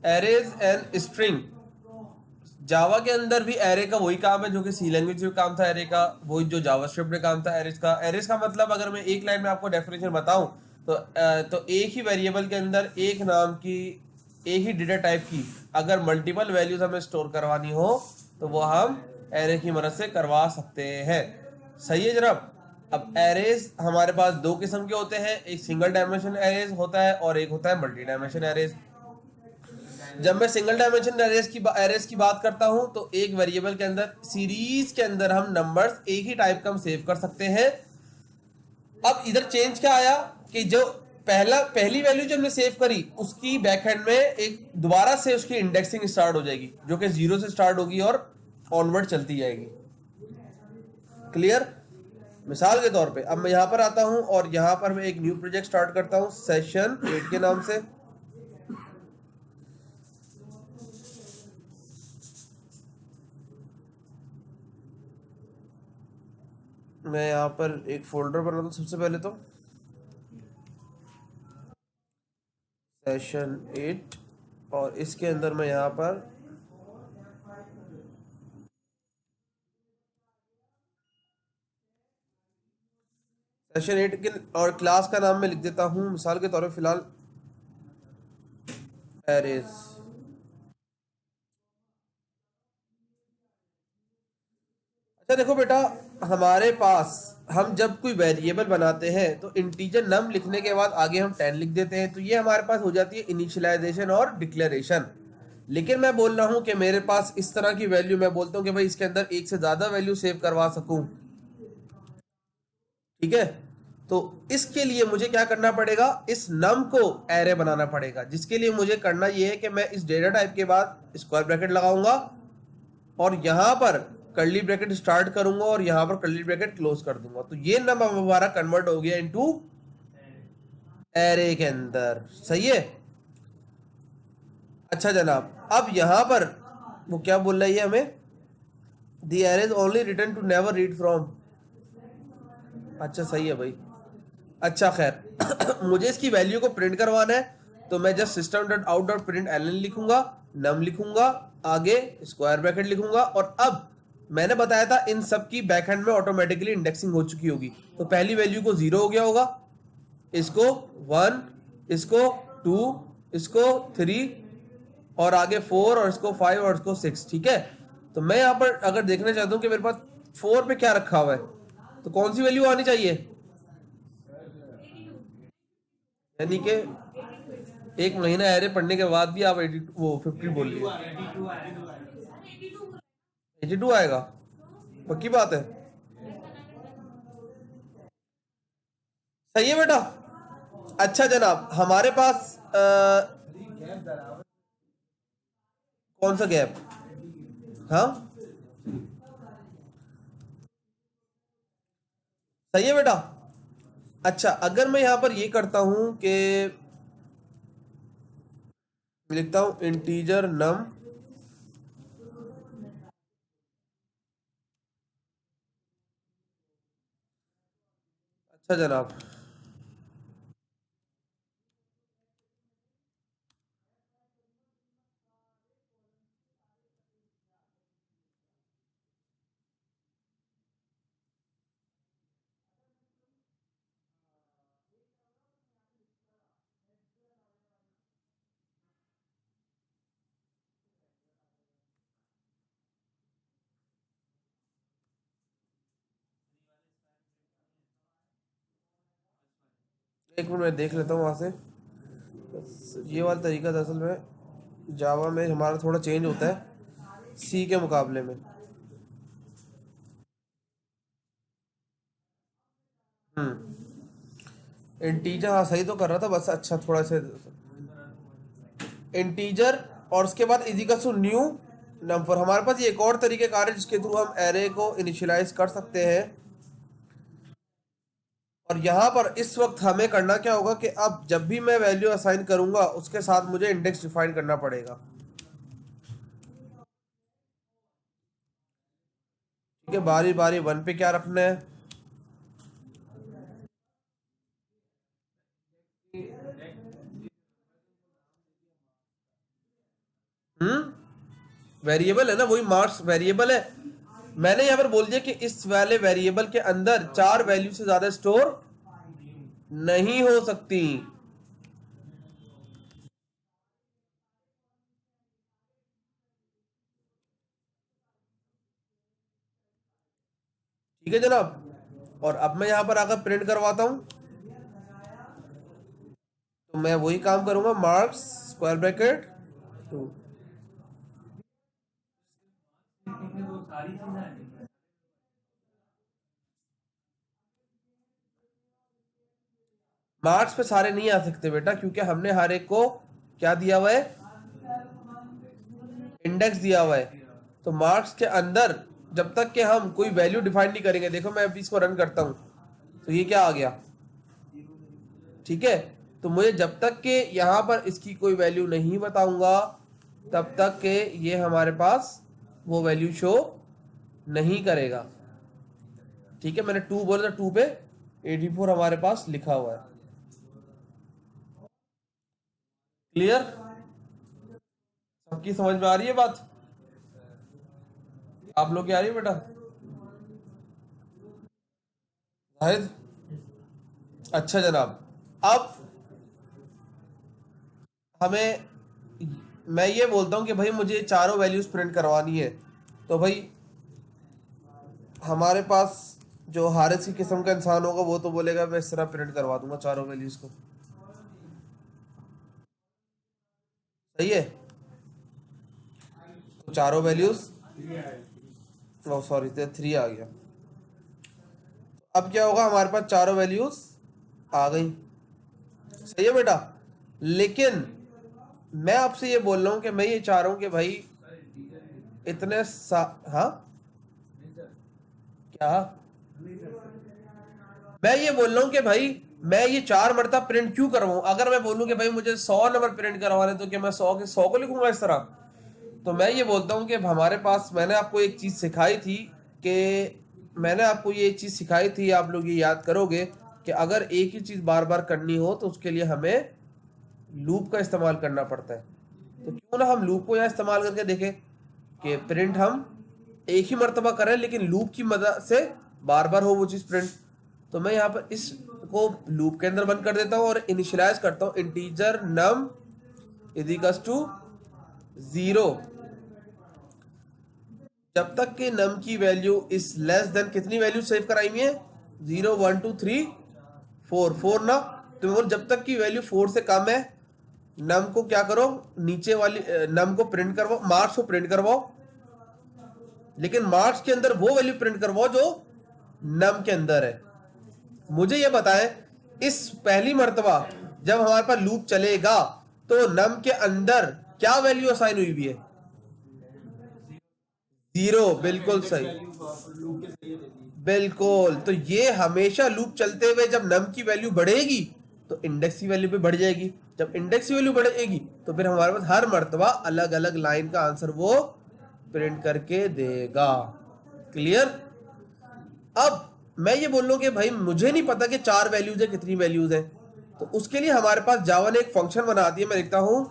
Arrays and string. जावा के अंदर भी एरे का वही काम है जो कि सी लैंग्वेज में काम था एरे का, वही जो जावास्क्रिप्ट में काम था एरेज का। एरेज का मतलब अगर मैं एक लाइन में आपको डेफिनेशन बताऊं तो एक ही वेरिएबल के अंदर एक नाम की, एक ही डेटा टाइप की अगर मल्टीपल वैल्यूज हमें स्टोर करवानी हो तो वो हम एरे की मदद से करवा सकते हैं। सही है जनाब। अब एरेज हमारे पास दो किस्म के होते हैं, एक सिंगल डायमेंशन एरेज होता है और एक होता है मल्टी डायमेंशन एरेज। जब मैं सिंगल डायमेंशन एरेज की बात करता हूं तो एक वेरिएबल के अंदर सीरीज के अंदर हम नंबर्स एक ही टाइप का हम सेव कर सकते हैं। अब इधर चेंज क्या आया कि जो पहली वैल्यू जो हमने सेव करी उसकी बैकएंड में एक दोबारा से उसकी इंडेक्सिंग स्टार्ट हो जाएगी जो कि 0 से स्टार्ट होगी और ऑनवर्ड चलती जाएगी। क्लियर। मिसाल के तौर पे अब मैं यहां पर आता हूं और यहां पर मैं एक न्यू प्रोजेक्ट स्टार्ट करता हूं सेशन 8 के नाम से। मैं यहाँ पर एक फोल्डर बनाता हूँ सबसे पहले तो सेशन 8, और इसके अंदर मैं यहाँ पर सेशन 8 के और क्लास का नाम मैं लिख देता हूँ मिसाल के तौर पे फिलहाल एरेज। अच्छा देखो बेटा, हमारे पास हम जब कोई वेरिएबल बनाते हैं तो इंटीजर नम लिखने के बाद आगे हम 10 लिख देते हैं, तो ये हमारे पास हो जाती है इनिशियलाइजेशन और डिक्लेरेशन। लेकिन मैं बोल रहा हूँ कि मेरे पास इस तरह की वैल्यू, मैं बोलता हूँ कि भाई इसके अंदर एक से ज्यादा वैल्यू सेव करवा सकूं, ठीक है। तो इसके लिए मुझे क्या करना पड़ेगा, इस नम को एरे बनाना पड़ेगा, जिसके लिए मुझे करना यह है कि मैं इस डेटा टाइप के बाद स्क्वायर ब्रैकेट लगाऊंगा और यहां पर कर्ली ब्रैकेट स्टार्ट करूंगा और यहां पर कर्ली ब्रैकेट क्लोज कर दूंगा। तो ये नम अब हमारा कन्वर्ट हो गया इनटू एरे के अंदर। सही है। अच्छा जनाब, अब यहां पर वो क्या बोल रही है हमें, the array is only return to never read from. अच्छा सही है भाई। अच्छा खैर मुझे इसकी वैल्यू को प्रिंट करवाना है तो मैं just system dot out dot print l n लिखूंगा, नम लिखूंगा, आगे स्क्वायर ब्रैकेट लिखूंगा, और अब मैंने बताया था इन सब की बैकएंड में ऑटोमेटिकली इंडेक्सिंग हो चुकी होगी। तो पहली वैल्यू को 0 हो गया होगा, इसको 1, इसको 2, इसको 3, और आगे 4, और इसको 5, और इसको 6, ठीक है। तो मैं यहां पर अगर देखना चाहता हूं कि मेरे पास 4 पे क्या रखा हुआ है तो कौन सी वैल्यू आनी चाहिए, यानी कि एक महीना एरे पढ़ने के बाद भी आप 80 वो 50 बोल लिए, 82 आएगा। पक्की बात है। सही है बेटा। अच्छा जनाब, हमारे पास कौन सा गैप, हाँ सही है बेटा। अच्छा अगर मैं यहां पर ये करता हूं कि लिखता हूं इंटीजर नम, अच्छा जनाब, एक मिनट मैं देख लेता हूँ वहां से। ये वाला तरीका दरअसल में जावा में हमारा थोड़ा चेंज होता है सी के मुकाबले में। इंटीजर, हाँ सही तो कर रहा था बस। अच्छा थोड़ा से इंटीजर और उसके बाद इजिकल टू न्यू नंबर। हमारे पास ये एक और तरीकेकार है जिसके थ्रू हम एरे को इनिशियलाइज कर सकते हैं। और यहाँ पर इस वक्त हमें करना क्या होगा कि अब जब भी मैं वैल्यू असाइन करूंगा उसके साथ मुझे इंडेक्स डिफाइन करना पड़ेगा। ठीक है, बारी बारी वन पे क्या रखना है, वेरिएबल है ना, वही मार्क्स वेरिएबल है। मैंने यहां पर बोल दिया कि इस वाले वेरिएबल के अंदर 4 वैल्यू से ज्यादा स्टोर नहीं हो सकती। ठीक है जनाब। और अब मैं यहां पर आकर प्रिंट करवाता हूं, तो मैं वही काम करूंगा, मार्क्स स्क्वायर ब्रैकेट 2। मार्क्स पे सारे नहीं आ सकते बेटा, क्योंकि हमने हर एक को क्या दिया हुआ है, इंडेक्स दिया हुआ है। तो मार्क्स के अंदर जब तक कि हम कोई वैल्यू डिफाइन नहीं करेंगे, देखो मैं अभी इसको रन करता हूं, तो ये क्या आ गया, ठीक है। तो मुझे जब तक के यहां पर इसकी कोई वैल्यू नहीं बताऊंगा, तब तक के ये हमारे पास वो वैल्यू शो नहीं करेगा। ठीक है, मैंने 2 बोला था, 2 पे 84 हमारे पास लिखा हुआ है। क्लियर, सबकी समझ में आ रही है बात? आप लोग की आ रही है बेटा? जाहिद, अच्छा जनाब। अब हमें, मैं ये बोलता हूँ कि भाई मुझे चारों वैल्यूज प्रिंट करवानी है, तो भाई हमारे पास जो हारिस की किस्म का इंसान होगा वो तो बोलेगा मैं इस तरह प्रिंट करवा दूंगा चारों वैल्यूज को। सही है, तो चारों वैल्यूज, ओ सॉरी 3 आ गया। अब क्या होगा, हमारे पास चारों वैल्यूज आ गई। सही है बेटा, लेकिन मैं आपसे ये बोल रहा हूँ कि मैं ये चाह रहा हूँ कि भाई हाँ क्या, मैं ये बोल रहा हूँ कि भाई मैं ये 4 मरतबा प्रिंट क्यों करवाऊं। अगर मैं बोलूं कि भाई मुझे 100 नंबर प्रिंट करवाने, तो क्या मैं 100 के 100 को लिखूंगा इस तरह? तो मैं ये बोलता हूँ कि हमारे पास, मैंने आपको एक चीज़ सिखाई थी, कि मैंने आपको ये चीज़ सिखाई थी, आप लोग ये याद करोगे, कि अगर एक ही चीज़ बार बार करनी हो तो उसके लिए हमें लूप का इस्तेमाल करना पड़ता है। तो क्यों ना हम लूप को यहाँ इस्तेमाल करके देखें कि प्रिंट हम एक ही मरतबा करें, लेकिन लूप की मदद से बार बार हो वो चीज़ प्रिंट। तो मैं यहाँ पर इस को लूप के अंदर बंद कर देता हूँ और इनिशियलाइज करता हूँ integer num is equals to 0, जब तक कि नम की वैल्यू इस लेस देन, कितनी वैल्यू सेव कराई हुई है, 0 1 2 3 4 4 ना। तो बोल जब तक की वैल्यू 4 से कम है, नम को क्या करो, नीचे वाली नम को प्रिंट करवाओ, मार्क्स को प्रिंट करवाओ, लेकिन मार्क्स के अंदर वो वैल्यू प्रिंट करवाओ जो नम के अंदर है। मुझे ये बताएं, इस पहली मर्तबा जब हमारे पास लूप चलेगा तो नम के अंदर क्या वैल्यू असाइन हुई हुई है, 0, बिल्कुल सही, बिल्कुल। तो ये हमेशा लूप चलते हुए जब नम की वैल्यू बढ़ेगी तो इंडेक्स की वैल्यू भी बढ़ जाएगी, जब इंडेक्स की वैल्यू बढ़ेगी तो फिर हमारे पास हर मर्तबा अलग अलग लाइन का आंसर वो प्रिंट करके देगा। क्लियर। अब मैं ये बोल रहा हूं कि भाई मुझे नहीं पता कि 4 वैल्यूज है कितनी वैल्यूज है, तो उसके लिए हमारे पास जावा ने एक फंक्शन बना दिया, मैं लिखता हूं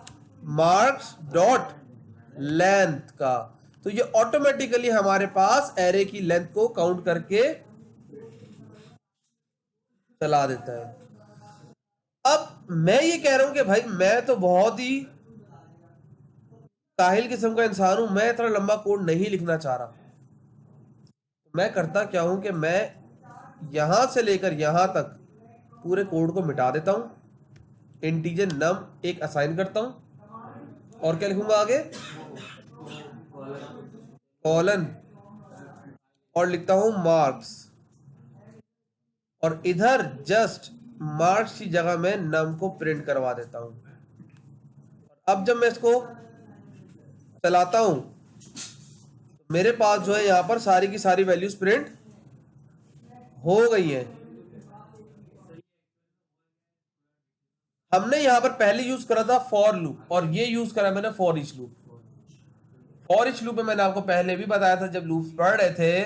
मार्क्स डॉट लेंथ का। तो ये ऑटोमेटिकली हमारे पास एरे की लेंथ को काउंट करके चला देता है। अब मैं ये कह रहा हूं कि भाई मैं तो बहुत ही काहिल किस्म का इंसान हूं, मैं इतना लंबा कोड नहीं लिखना चाह रहा। मैं करता क्या हूं कि मैं यहां से लेकर यहां तक पूरे कोड को मिटा देता हूं, इंटीजर नम एक असाइन करता हूं, और क्या लिखूंगा आगे, कॉलन, और लिखता हूं मार्क्स, और इधर जस्ट मार्क्स की जगह में नम को प्रिंट करवा देता हूं। अब जब मैं इसको चलाता हूं, मेरे पास जो है यहां पर सारी की सारी वैल्यूज प्रिंट हो गई है। हमने यहां पर पहले यूज करा था फॉर लूप, और ये यूज करा मैंने for each loop. For each loop में मैंने आपको पहले भी बताया था जब लूप पढ़ रहे थे,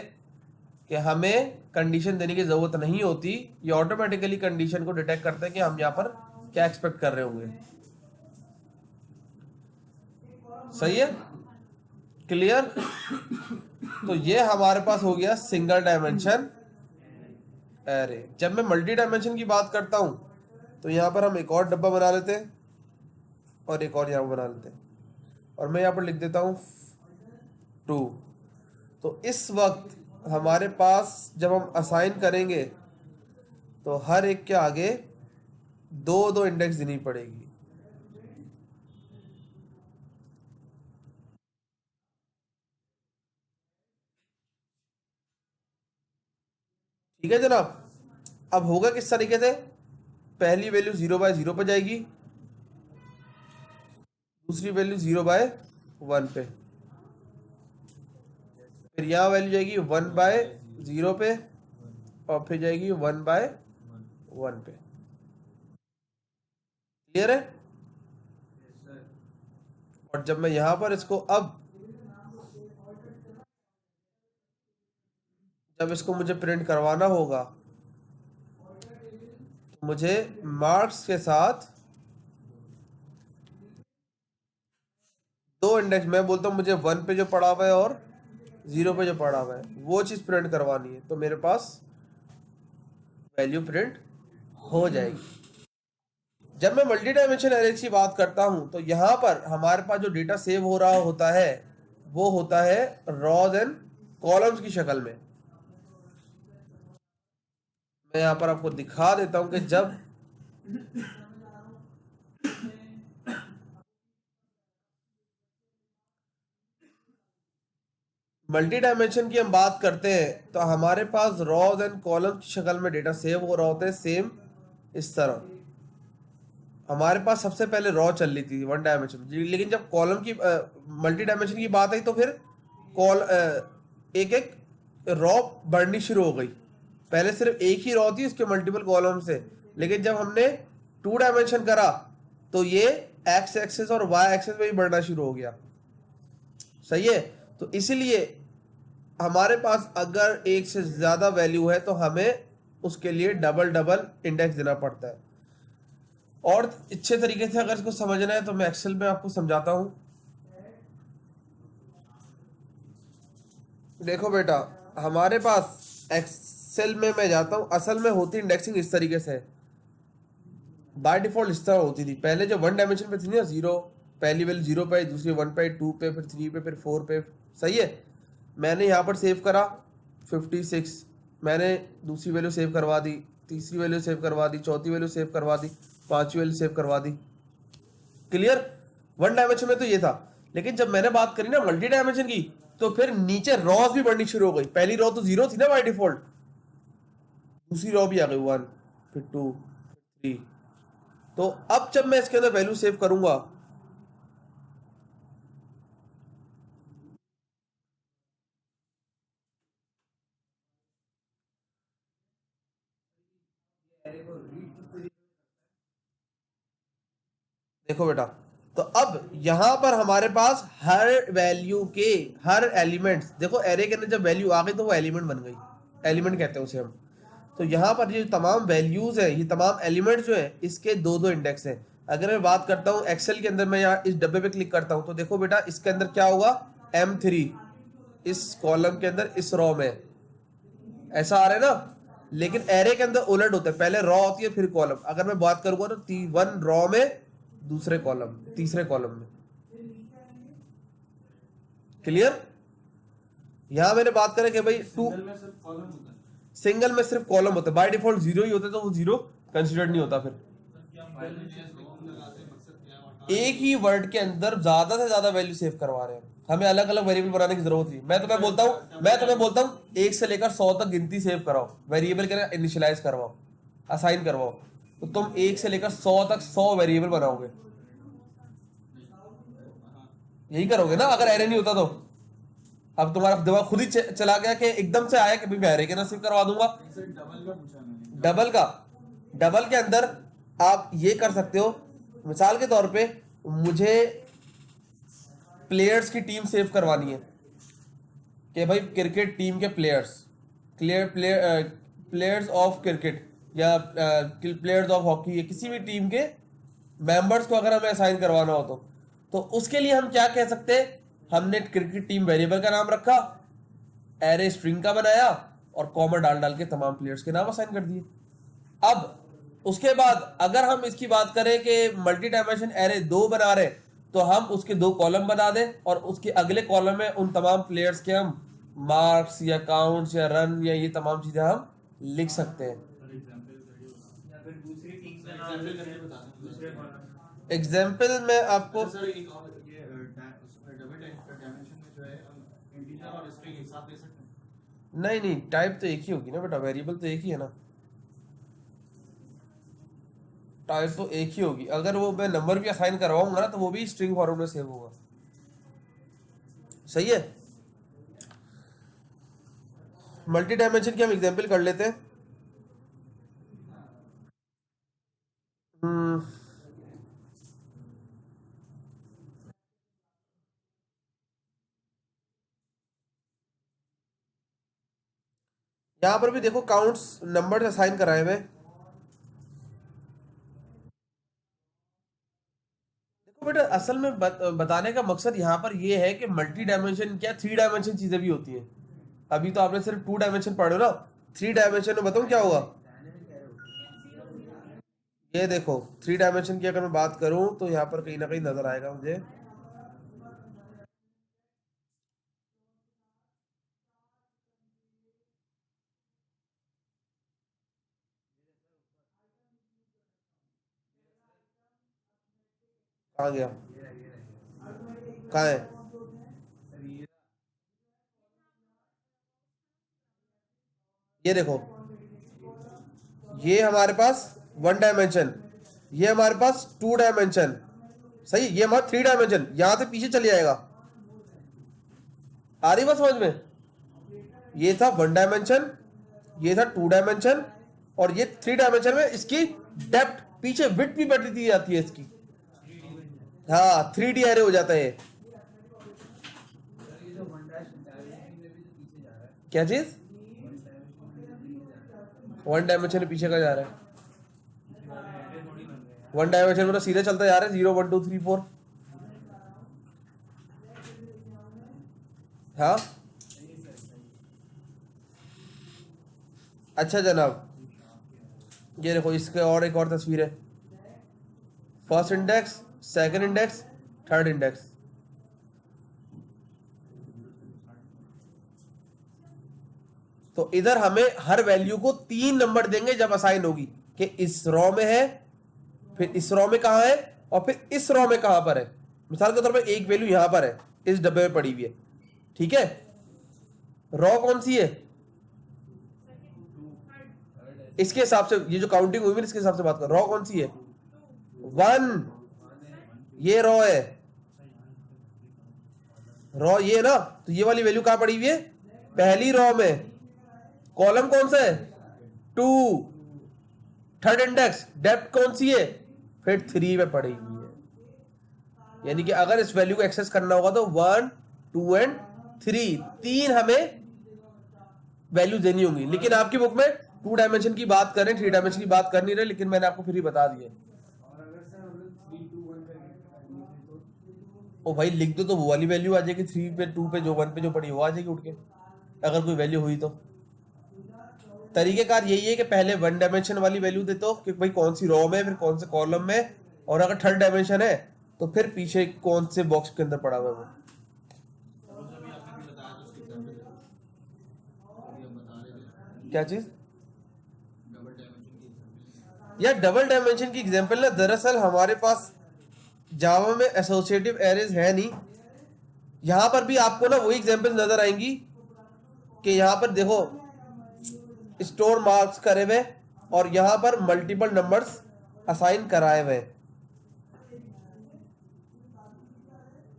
कि हमें कंडीशन देने की जरूरत नहीं होती, ये ऑटोमेटिकली कंडीशन को डिटेक्ट करते हैं कि हम यहाँ पर क्या एक्सपेक्ट कर रहे होंगे। सही है, क्लियर। तो ये हमारे पास हो गया सिंगल डायमेंशन एरे। जब मैं मल्टी डायमेंशन की बात करता हूं तो यहां पर हम एक और डब्बा बना लेते हैं और एक और यहां पर बना लेते हैं, और मैं यहां पर लिख देता हूं 2। तो इस वक्त हमारे पास जब हम असाइन करेंगे तो हर एक के आगे दो दो इंडेक्स देनी पड़ेगी। ठीक है जनाब। अब होगा किस तरीके से, पहली वैल्यू 0/0 पे जाएगी, दूसरी वैल्यू 0/1 पे, फिर यहाँ वैल्यू जाएगी 1/0 पे, और फिर जाएगी 1/1 पे। क्लियर है। और जब मैं यहां पर इसको अब जब इसको मुझे प्रिंट करवाना होगा तो मुझे मार्क्स के साथ दो इंडेक्स, मैं बोलता हूं मुझे 1 पे जो पड़ा हुआ है और 0 पे जो पड़ा हुआ है वो चीज प्रिंट करवानी है, तो मेरे पास वैल्यू प्रिंट हो जाएगी। जब मैं मल्टी डायमेंशन एरे की बात करता हूं तो यहां पर हमारे पास जो डेटा सेव हो रहा होता है वो होता है रॉज एंड कॉलम्स की शक्ल में। मैं यहां पर आपको दिखा देता हूं कि जब मल्टी डायमेंशन की हम बात करते हैं तो हमारे पास रॉज एंड कॉलम की शक्ल में डेटा सेव हो रहा होता है सेम इस तरह। हमारे पास सबसे पहले रॉ चल रही थी 1 डायमेंशन, लेकिन जब कॉलम की मल्टी डायमेंशन की बात आई तो फिर कॉल एक एक रॉ बढ़नी शुरू हो गई। पहले सिर्फ एक ही रॉ थी, उसके मल्टीपल कॉलम से, लेकिन जब हमने 2 डायमेंशन करा तो ये एक्स एक्सेस और वाई एक्सेस में भी बढ़ना शुरू हो गया। सही है। तो इसीलिए हमारे पास अगर एक से ज्यादा वैल्यू है तो हमें उसके लिए डबल डबल इंडेक्स देना पड़ता है। और अच्छे तरीके से अगर इसको समझना है तो मैं एक्सेल में आपको समझाता हूं। देखो बेटा, हमारे पास एक्सेल में मैं जाता हूं, असल में होती इंडेक्सिंग इस तरीके से बाय डिफॉल्ट इस तरह होती थी। पहले जो 1 डायमेंशन पे थी ना 0, पहली वैल्यू 0 पे, दूसरी 1 पे, 2 पे, फिर 3 पे, फिर 4 पे। सही है। मैंने यहाँ पर सेव करा 56, मैंने दूसरी वैल्यू सेव करवा दी, तीसरी वैल्यू सेव करवा दी, चौथी वैल्यू सेव करवा दी, पांचवी वैल्यू सेव करवा दी। क्लियर। 1 डायमेंशन में तो ये था, लेकिन जब मैंने बात करी ना मल्टी डायमेंशन की तो फिर नीचे रॉस भी बढ़नी शुरू हो गई। पहली रॉ तो 0 थी ना बाय डिफॉल्ट, दूसरी रॉ भी आ गई 1, फिर 2, 3। तो अब जब मैं इसके अंदर वैल्यू सेव करूंगा देखो बेटा, तो अब यहां पर हमारे पास हर वैल्यू के हर एलिमेंट्स, देखो एरे के अंदर जब वैल्यू आ गई तो वो एलिमेंट बन गई, एलिमेंट कहते हैं उसे हम। तो यहां पर ये तमाम वैल्यूज है, ये तमाम एलिमेंट्स जो है इसके दो दो इंडेक्स हैं। अगर मैं बात करता हूं एक्सेल के अंदर, मैं यहाँ इस डब्बे पे क्लिक करता हूं तो देखो बेटा इसके अंदर क्या होगा, M3 इस कॉलम के अंदर इस रॉ में ऐसा आ रहा है ना। लेकिन एरे के अंदर उलट होता है, पहले रॉ होती है फिर कॉलम। अगर मैं बात करूंगा तो 1 रॉ में, दूसरे कॉलम, तीसरे कॉलम में। क्लियर। यहां मैंने बात करें कि भाई सिंगल में सिर्फ कॉलम होता है, बाय डिफॉल्ट 0 ही होता है, तो वो 0 कंसिडर्ड नहीं होता। फिर एक ही वर्ड के अंदर ज्यादा से ज्यादा वैल्यू सेव करवा रहे हैं, हमें अलग अलग वेरिएबल बनाने की जरूरत नहीं। मैं तुम्हें बोलता हूं 1 से लेकर 100 तक गिनती सेव कराओ, वेरिएबल के इनिशियलाइज करवाओ, असाइन करवाओ, तो तुम 1 से लेकर 100 तक 100 वेरिएबल बनाओगे। यही करोगे ना अगर एरे नहीं होता तो। अब तुम्हारा दिमाग खुद ही चला गया कि एकदम से आया कि भाई मैं एरे के नसीब करवा दूंगा। डबल का, डबल के अंदर आप ये कर सकते हो, मिसाल के तौर पे मुझे प्लेयर्स की टीम सेव करवानी है कि भाई क्रिकेट टीम के प्लेयर्स, प्लेयर्स ऑफ क्रिकेट या प्लेयर्स ऑफ हॉकी या किसी भी टीम के मेंबर्स को अगर हमें असाइन करवाना हो तो तो उसके लिए हम क्या कह सकते हैं, हमने क्रिकेट टीम वेरिएबल का नाम रखा, एरे स्ट्रिंग का बनाया और कॉमा डाल डाल के तमाम प्लेयर्स के नाम असाइन कर दिए। अब उसके बाद अगर हम इसकी बात करें कि मल्टी डायमेंशन एरे 2 बना रहे, तो हम उसके 2 कॉलम बना दें और उसके अगले कॉलम में उन तमाम प्लेयर्स के हम मार्क्स या काउंट्स या रन या ये तमाम चीजें हम लिख सकते हैं। एग्जाम्पल में आपको नहीं नहीं, टाइप तो एक ही होगी ना बेटा, वेरिएबल तो एक ही है ना, टाइप तो एक ही होगी। अगर वो मैं नंबर भी असाइन करवाऊंगा ना तो वो भी स्ट्रिंग फॉर्मेट में सेव होगा। सही है। मल्टी डायमेंशन की हम एग्जांपल कर लेते हैं। हम्म, यहाँ पर भी देखो काउंट्स नंबर असाइन कराए हुए। देखो बेटा, असल में बताने का मकसद यहाँ पर ये है कि मल्टी डायमेंशन क्या 3 डायमेंशन चीजें भी होती हैं। अभी तो आपने सिर्फ 2 डायमेंशन पढ़े हो ना, 3 डायमेंशन में बताऊँ क्या होगा। ये देखो 3 डायमेंशन की अगर मैं बात करूं तो यहाँ पर कहीं ना कहीं नजर आएगा मुझे। कहाँ गया, कहाँ है, ये देखो, ये हमारे पास 1 डायमेंशन, ये हमारे पास 2 डायमेंशन। सही, ये हमारा 3 डायमेंशन, यहां से पीछे चले जाएगा। आ रही बात समझ में। ये था 1 डायमेंशन, ये था 2 डायमेंशन और ये 3 डायमेंशन में इसकी डेप्थ पीछे विड्थ भी बढ़ती दी जाती है इसकी। हाँ 3D एरे हो जाता है। क्या चीज, 1 डायमेंशन में पीछे का जा रहा है। 1 डायमेंशन में तो सीधे चलता जा रहा है 0 1 2 3 4। हाँ अच्छा जनाब, ये देखो इसके और एक और तस्वीर है। First index, second index, third index. तो इधर हमें हर वैल्यू को 3 नंबर देंगे जब असाइन होगी, कि इस रॉ में है, फिर इस रॉ में कहां है और फिर इस रॉ में कहां पर है। मिसाल के तौर पर एक वैल्यू यहां पर है, इस डब्बे में पड़ी हुई है, ठीक है। रॉ कौन सी है, इसके हिसाब से ये जो काउंटिंग हुई है इसके हिसाब से बात कर, रॉ कौन सी है, 1, ये रॉ है, रॉ ये ना, तो ये वाली वैल्यू कहां पड़ी हुई है, पहली रॉ में। कॉलम कौन सा है, 2, थर्ड इंडेक्स, डेप्थ कौन सी है, फिर 3 में पड़ी हुई है। यानी कि अगर इस वैल्यू को एक्सेस करना होगा तो 1 2 एंड 3, 3 हमें वैल्यू देनी होंगी। लेकिन आपकी बुक में 2 डायमेंशन की बात करें, 3 डायमेंशन की बात कर नहीं रहे, लेकिन मैंने आपको फिर ही बता दिया। ओ भाई लिख दो तो वो वाली वैल्यू आ जाएगी 3 पे 2 पे, जो 1 पे जो पड़ी वो आ जाएगी उठ के, अगर कोई वैल्यू हुई तो। तरीकेकार यही है कि पहले 1 डायमेंशन वाली वैल्यू देते हो कि भाई कौन सी रो में, फिर कौन से कॉलम में, और अगर थर्ड डायमेंशन है तो फिर पीछे कौन से बॉक्स के अंदर पड़ा हुआ है वो। क्या चीज, या डबल डायमेंशन की एग्जांपल ना, दरअसल हमारे पास जावा में एसोसिएटिव एरेज है नहीं। यहां पर भी आपको ना वही एग्जांपल नजर आएंगी कि यहां पर देखो स्टोर मार्क्स करे हुए और यहां पर मल्टीपल नंबर्स असाइन कराए हुए,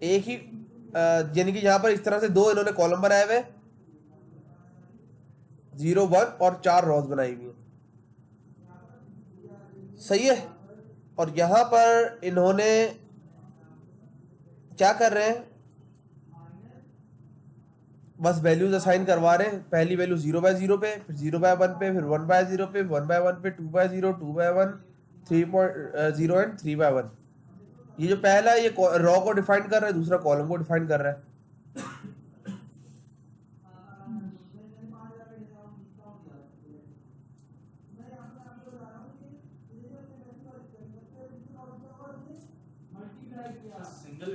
एक ही यानी कि यहां पर इस तरह से 2 इन्होंने कॉलम बनाए हुए, 0 1 और 4 रोज बनाई हुई है। सही है। और यहां पर इन्होंने क्या कर रहे हैं, बस वैल्यूज असाइन करवा रहे हैं। पहली वैल्यू 0/0 पे, फिर 0/1 पे, फिर 1/0 पे, 1/1 पे, 2/0, 2/1, 3.0 एंड 3/1। ये जो पहला है ये रॉ को डिफाइन कर रहा है, दूसरा कॉलम को डिफाइन कर रहा है। सिंगल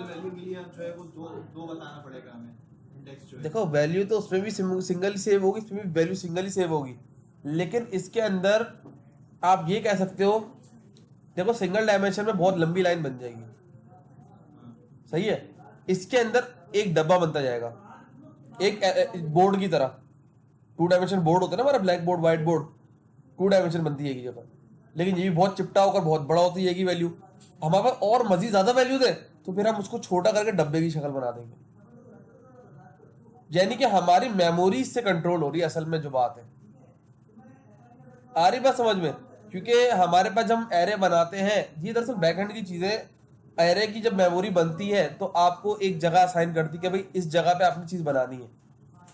वैल्यू के लिए जो है वो दो दो बताना पड़ेगा हमें इंडेक्स जो है। देखो वैल्यू तो उसमें भी सिंगल ही सेव होगी, इसमें भी वैल्यू सिंगल ही सेव होगी, लेकिन इसके अंदर आप ये कह सकते हो, देखो सिंगल डायमेंशन में बहुत लंबी लाइन बन जाएगी, सही है। इसके अंदर एक डब्बा बनता जाएगा, एक बोर्ड की तरह। 2 डायमेंशन बोर्ड होता है ना हमारा, black board white board, 2 dimension बनती है एक जगह। लेकिन ये भी बहुत चिपटा होकर बहुत बड़ा होती है वैल्यू। हमारे पास और मजीद ज्यादा वैल्यू दे तो फिर हम उसको छोटा करके डब्बे की शक्ल बना देंगे। यानी कि हमारी मेमोरी से कंट्रोल हो रही है असल में जो बात है। आ रही बात समझ में? क्योंकि हमारे पास जब हम एरे बनाते हैं, ये दरअसल बैकएंड की चीजें, एरे की जब मेमोरी बनती है तो आपको एक जगह असाइन करती है कि भाई इस जगह पे आपने चीज बनानी है।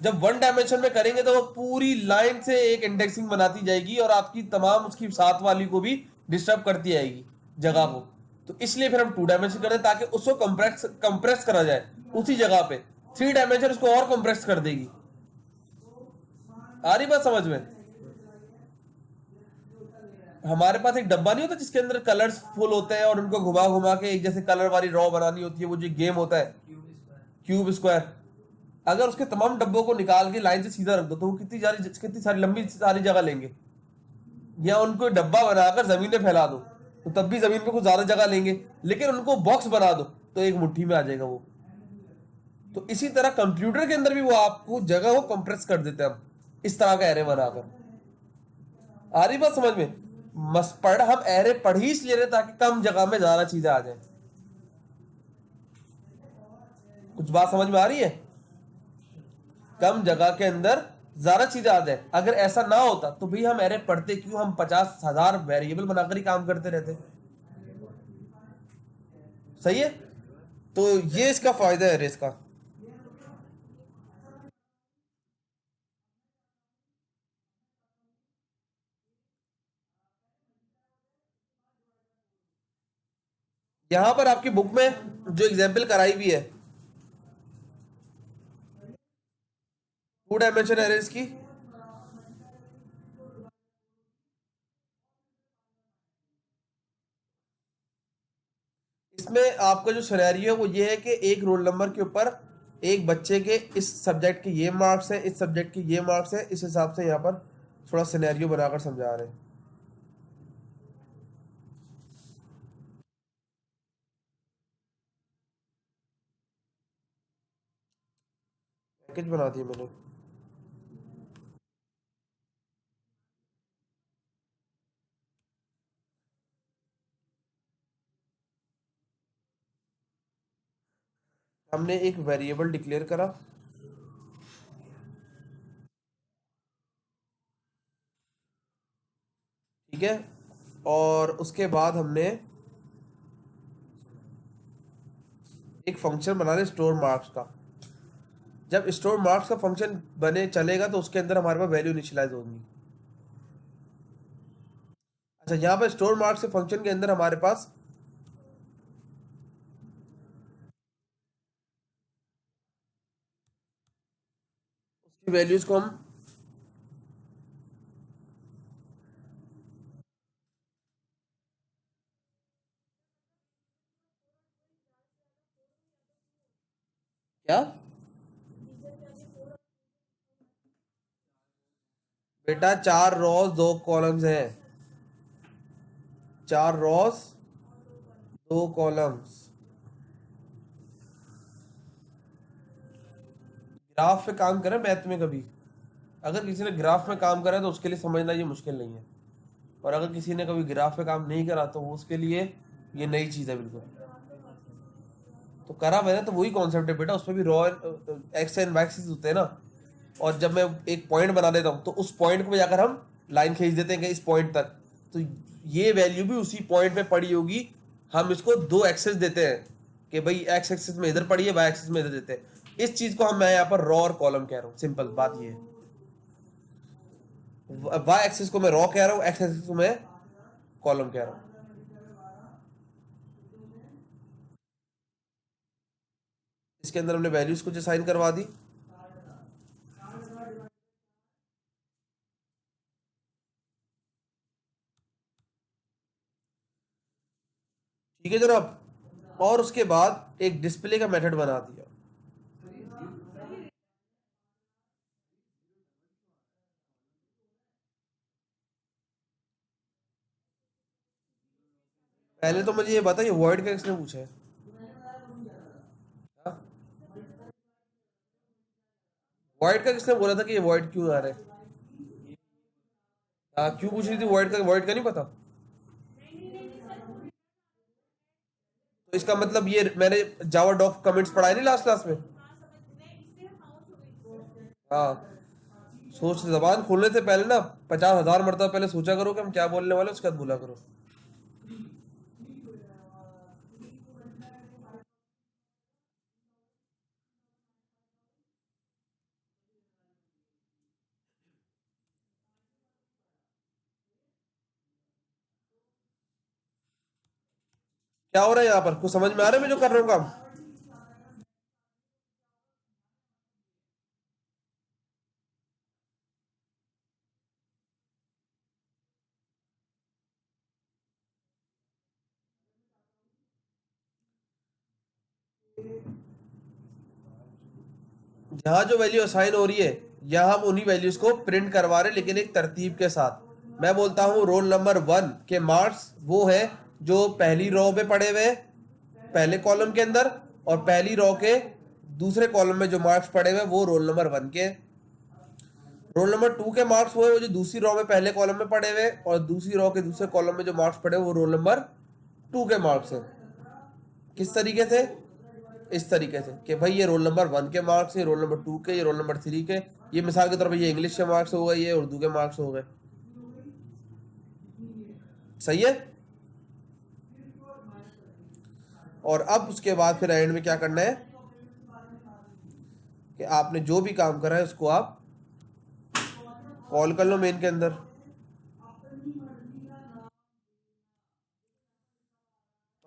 जब 1 डायमेंशन में करेंगे तो वो पूरी लाइन से एक इंडेक्सिंग बनाती जाएगी और आपकी तमाम उसकी साथ वाली को भी डिस्टर्ब करती जाएगी जगह को। तो इसलिए फिर हम 2 डायमेंशन करते हैं ताकि उसको कंप्रेस करा जाए उसी जगह पे। 3 डायमेंशन उसको और कंप्रेस कर देगी। आ रही बात समझ में? हमारे पास एक डब्बा नहीं होता जिसके अंदर कलर्स फुल होते हैं और उनको घुमा घुमा के एक जैसे कलर वाली रॉ बनानी होती है, वो जो गेम होता है क्यूब स्क्वायर। अगर उसके तमाम डब्बों को निकाल के लाइन से सीधा रख दो तो वो कितनी सारी लंबी सारी जगह लेंगे। या उनको डब्बा बनाकर जमीन में फैला दो तो तब भी जमीन पे कुछ ज्यादा जगह लेंगे, लेकिन उनको बॉक्स बना दो तो एक मुट्ठी में आ जाएगा वो। तो इसी तरह कंप्यूटर के अंदर भी वो आपको जगह को कंप्रेस कर देते हैं हम, इस तरह का एरे बनाकर। आ रही बात समझ में? हम एरे पढ़ ही इसलिए रहे ताकि कम जगह में ज्यादा चीजें आ जाए। कुछ बात समझ में आ रही है? कम जगह के अंदर ज्यादा चीजें आ जाए। अगर ऐसा ना होता तो भाई हम एरे पढ़ते क्यों? हम 50,000 वेरिएबल बनाकर ही काम करते रहते। सही है। तो ये इसका फायदा है एरेस का। यहां पर आपकी बुक में जो एग्जाम्पल कराई भी है 2 डायमेंशन एरेस की, इसमें आपका जो सिनेरियो है वो ये है कि एक रोल नंबर के ऊपर एक बच्चे के इस सब्जेक्ट के ये मार्क्स हैं, इस सब्जेक्ट के ये मार्क्स हैं, इस हिसाब से यहाँ पर थोड़ा सिनेरियो बनाकर समझा रहे हैं। पैकेज बना दिया मैंने। हमने एक वेरिएबल डिक्लेयर करा, ठीक है, और उसके बाद हमने एक फंक्शन बना लिया स्टोर मार्क्स का। जब स्टोर मार्क्स का फंक्शन बने चलेगा तो उसके अंदर हमारे पास वैल्यू इनिशियलाइज होगी। अच्छा, यहाँ पर स्टोर मार्क्स के फंक्शन के अंदर हमारे पास उसकी वैल्यूज को हम क्या, बेटा 4 रोज 2 कॉलम्स हैं, 4 रोज 2 कॉलम्स। ग्राफ पे काम करें मैथ में कभी, अगर किसी ने ग्राफ में काम करा है तो उसके लिए समझना ये मुश्किल नहीं है, और अगर किसी ने कभी ग्राफ पे काम नहीं करा तो उसके लिए ये नई चीज़ है बिल्कुल। तो करा मैंने तो वही कॉन्सेप्ट है बेटा, उसमें भी raw x and y axis होते हैं ना, और जब मैं एक पॉइंट बना देता हूँ तो उस पॉइंट को जाकर हम लाइन खींच देते हैं कि इस पॉइंट तक, तो ये वैल्यू भी उसी पॉइंट पे पड़ी होगी। हम इसको 2 एक्सेस देते हैं कि भाई एक्स एक्सिस में इधर पड़ी है, वाई एक्सिस में इधर देते हैं। इस चीज को हम मैं यहाँ पर रॉ और कॉलम कह रहा हूँ, सिंपल बात ये है। वाई एक्सिस को मैं रॉ कह रहा हूँ, एक्स एक्सिस को मैं कॉलम कह रहा हूँ। इसके अंदर हमने वैल्यूज कुछ असाइन करवा दी। ठीक है जनाब, और उसके बाद एक डिस्प्ले का मेथड बना दिया। पहले तो मुझे ये बताइए वॉइड का किसने पूछा है? वॉइड का किसने बोला था कि ये वॉइड क्यों आ रहा है? क्यों पूछ रही थी वॉइड का? वॉइड का नहीं पता? तो इसका मतलब ये मैंने जावा डॉक कमेंट्स पढ़ाए नहीं लास्ट क्लास में? हाँ, सोच जबान खोलने से पहले ना 50,000 मरतबा पहले सोचा करो कि हम क्या बोलने वाले, उसके बाद बोला करो। क्या हो रहा है यहाँ पर? कुछ समझ में आ रहा है मैं जो कर रहा हूँ काम? यहाँ जो वैल्यू असाइन हो रही है, यहाँ हम उन्हीं वैल्यूज को प्रिंट करवा रहे हैं, लेकिन एक तरतीब के साथ। मैं बोलता हूँ रोल नंबर 1 के मार्क्स वो है जो पहली रो पे पड़े हुए हैं, पहले कॉलम के अंदर, और पहली रो के दूसरे कॉलम में जो मार्क्स पड़े हुए हैं वो रोल नंबर 1 के। रोल नंबर 2 के मार्क्स वो है वो जो दूसरी रो में पहले कॉलम में पड़े हुए, और दूसरी रो के दूसरे कॉलम में जो मार्क्स पड़े हुए वो रोल नंबर 2 के मार्क्स है। किस तरीके से? इस तरीके से कि भाई ये रोल नंबर 1 के मार्क्स है, रोल नंबर 2 के, ये रोल नंबर 3 के, ये मिसाल के तौर पर ये इंग्लिश के मार्क्स हो गए, ये उर्दू के मार्क्स हो गए। सही है? और अब उसके बाद फिर एंड में क्या करना है कि आपने जो भी काम करा है उसको आप कॉल कर लो मेन के अंदर।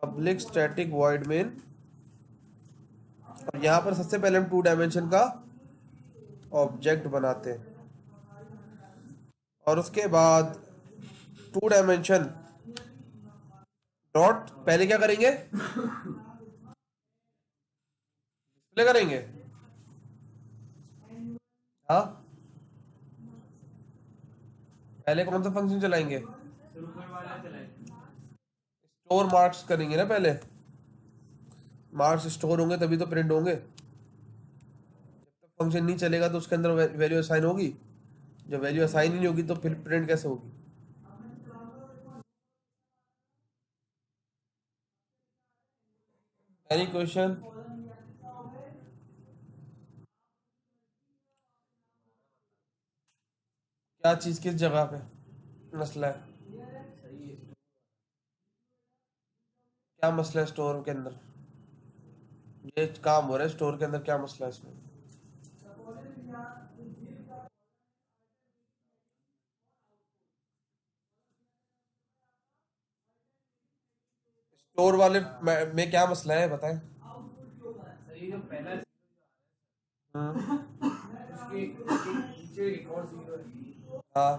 पब्लिक स्टैटिक वॉइड मेन, और यहां पर सबसे पहले हम 2 डायमेंशन का ऑब्जेक्ट बनाते हैं, और उसके बाद 2 डायमेंशन डॉट पहले क्या करेंगे? डिस्प्ले करेंगे। हाँ, पहले कौन सा फंक्शन चलाएंगे? स्टोर मार्क्स करेंगे ना पहले। मार्क्स स्टोर होंगे तभी तो प्रिंट होंगे। जब तक फंक्शन नहीं चलेगा तो उसके अंदर वैल्यू असाइन होगी। जब वैल्यू असाइन ही नहीं होगी तो फिर प्रिंट कैसे होगी? Any question? क्या चीज किस जगह पे मसला है? क्या मसला है स्टोर के अंदर? ये काम हो रहा है स्टोर के अंदर, क्या मसला है इसमें? स्टोर वाले में क्या मसला है बताएं। ये जो पहला हम्म, उसके उसके नीचे एक और जीरो है, हाँ,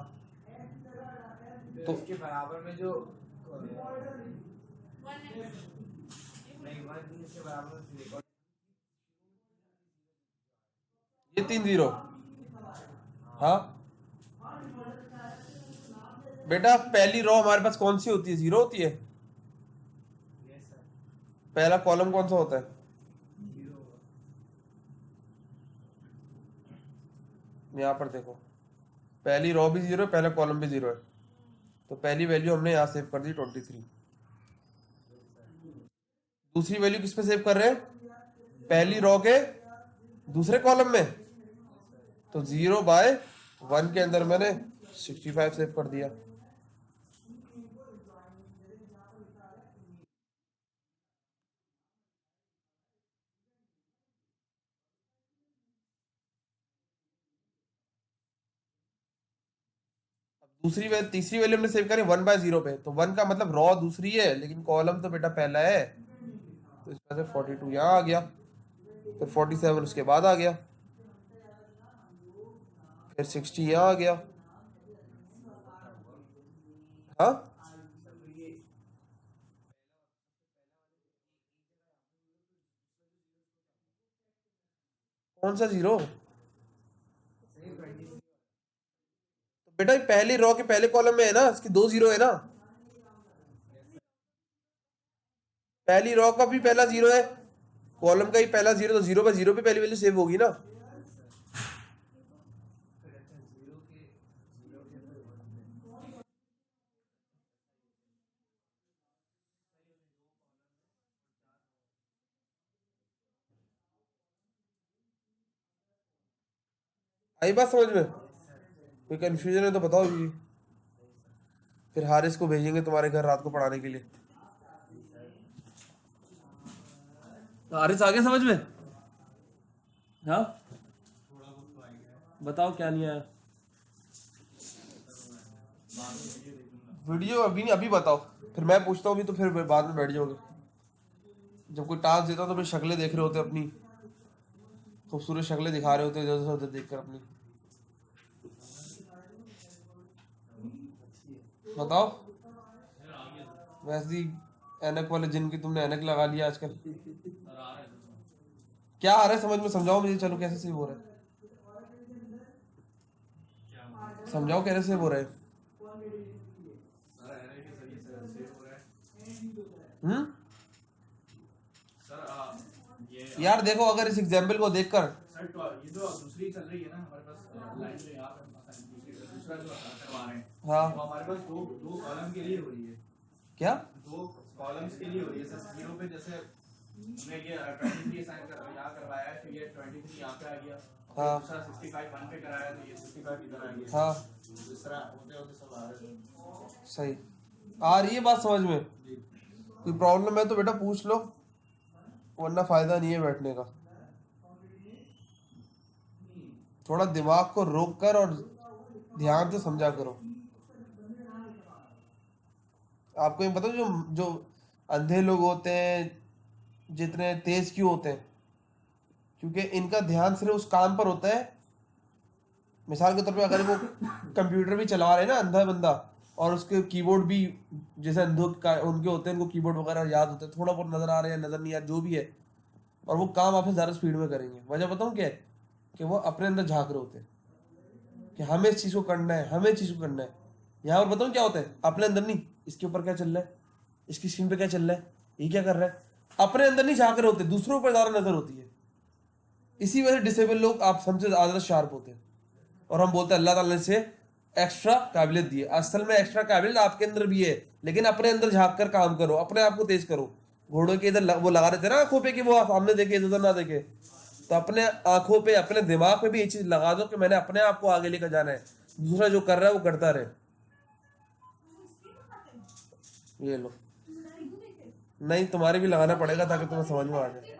फिर तो उसके बराबर में जो नहीं वन इसके बराबर में फिर एक और ये 3 जीरो। हाँ बेटा, पहली रो हमारे पास कौन सी होती है? 0 होती है। ये सर पहला कॉलम कौन सा होता है? जीरो यहाँ पर देखो, पहली रो भी 0 है, पहला कॉलम भी 0 है, तो पहली वैल्यू हमने यहाँ सेव कर दी 23। दूसरी वैल्यू किस पे सेव कर रहे हैं? पहली रो के दूसरे कॉलम में, तो 0/1 के अंदर मैंने 65 सेव कर दिया। तीसरी वैल्यू हमने सेव करी 1/0 पे, तो 1 का मतलब रॉ दूसरी है लेकिन कॉलम तो बेटा पहला है, तो इस वजह से 42 यहाँ आ गया। फिर 47 उसके बाद आ गया, फिर 60 यहाँ आ गया। हाँ कौन सा जीरो? तो बेटा ये पहली रो के पहले कॉलम में है ना, इसकी 2 जीरो है ना। पहली रो का भी पहला जीरो है, कॉलम का ही पहला जीरो, तो जीरो पे जीरो पे पहली वैल्यू सेव होगी ना। आई बात समझ में? कोई कंफ्यूजन है तो बताओ जी, फिर हारिस को भेजेंगे तुम्हारे घर रात को पढ़ाने के लिए। हारिस आ गया समझ में? हाँ बताओ क्या नहीं आया। वीडियो अभी नहीं, अभी बताओ, फिर मैं पूछता हूँ भी, तो फिर बाद में बैठ जाओगे। जब कोई टास्क देता हूँ तो फिर शक्लें देख रहे होते, अपनी खूबसूरत शक्लें दिखा रहे होते इधर से उधर देख कर अपनी। बताओ। वैसे ही ऐनक वाले जिन की तुमने ऐनक लगा लिया आजकल। क्या आ रहा है समझ में? समझाओ मुझे, चलो कैसे सेव हो रहा है, समझाओ कैसे सेव हो रहा है। हम्म यार देखो, अगर इस एग्जाम्पल को देखकर सर तो ये जो दूसरी चल रही है ना हमारे पास लाइन में, यहाँ पे दूसरा जो करवा रहे हैं, हाँ वो हमारे पास दो दो कॉलम के लिए हो रही है। क्या? दो कॉलम्स के लिए हो रही है सर। जीरो पे जैसे हमने ये 23 साइन कर यहाँ करवाया है, फिर ये 23 यहाँ पे आ गया, हाँ दूसरा 65 1 पे कराया तो ये 65 इधर आ गया। हाँ इस तरह होते होते सब आ रहे हैं। सही आ रही है बात समझ में? कोई प्रॉब्लम है तो बेटा पूछ लो, वरना फायदा नहीं है बैठने का। थोड़ा दिमाग को रोक कर और ध्यान से समझा करो। आपको ये पता है, जो जो अंधे लोग होते हैं जितने तेज क्यों होते हैं? क्योंकि इनका ध्यान सिर्फ उस काम पर होता है। मिसाल के तौर पे अगर वो कंप्यूटर भी चला रहे हैं ना अंधा बंदा, और उसके कीबोर्ड भी जैसे अंधों उनके होते हैं, उनको कीबोर्ड वगैरह याद होते हैं, थोड़ा बहुत नजर आ रहे हैं नजर नहीं आ जो भी है, और वो काम आपसे ज़्यादा स्पीड में करेंगे। वजह बताऊँ क्या है? कि वो अपने अंदर झांक रहे होते हैं कि हमें इस चीज़ को करना है, हमें इस चीज़ को करना है। यहाँ पर बताऊँ क्या होता है? अपने अंदर नहीं, इसके ऊपर क्या चल रहा है, इसकी स्क्रीन पे क्या चल रहा है, ये क्या कर रहा है, अपने अंदर नहीं झांक रहे होते, दूसरों पर ज़्यादा नजर होती है। इसी वजह से डिसेबल लोग आप हमसे ज़्यादा शार्प होते हैं, और हम बोलते हैं अल्लाह ताला ने से एक्स्ट्रा काबिलियत दी है। असल में एक्स्ट्रा काबिलियत आपके अंदर भी है, लेकिन अपने अंदर झांक कर काम करो, अपने आप को तेज करो। घोड़ों के इधर वो लगा रहे थे ना आंखों पे कि वो सामने देखे इधर ना देखे, तो अपने आंखों पे अपने दिमाग पे भी ये चीज लगा दो कि मैंने अपने आप को आगे लेकर जाना है, दूसरा जो कर रहा है वो करता रहे। ये लो, नहीं तुम्हारे भी लगाना पड़ेगा ताकि तुम्हें समझ में आ जाए।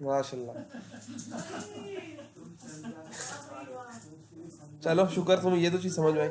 माशाल्लाह, चलो शुक्र तुम्हें ये तो चीज समझ में आई।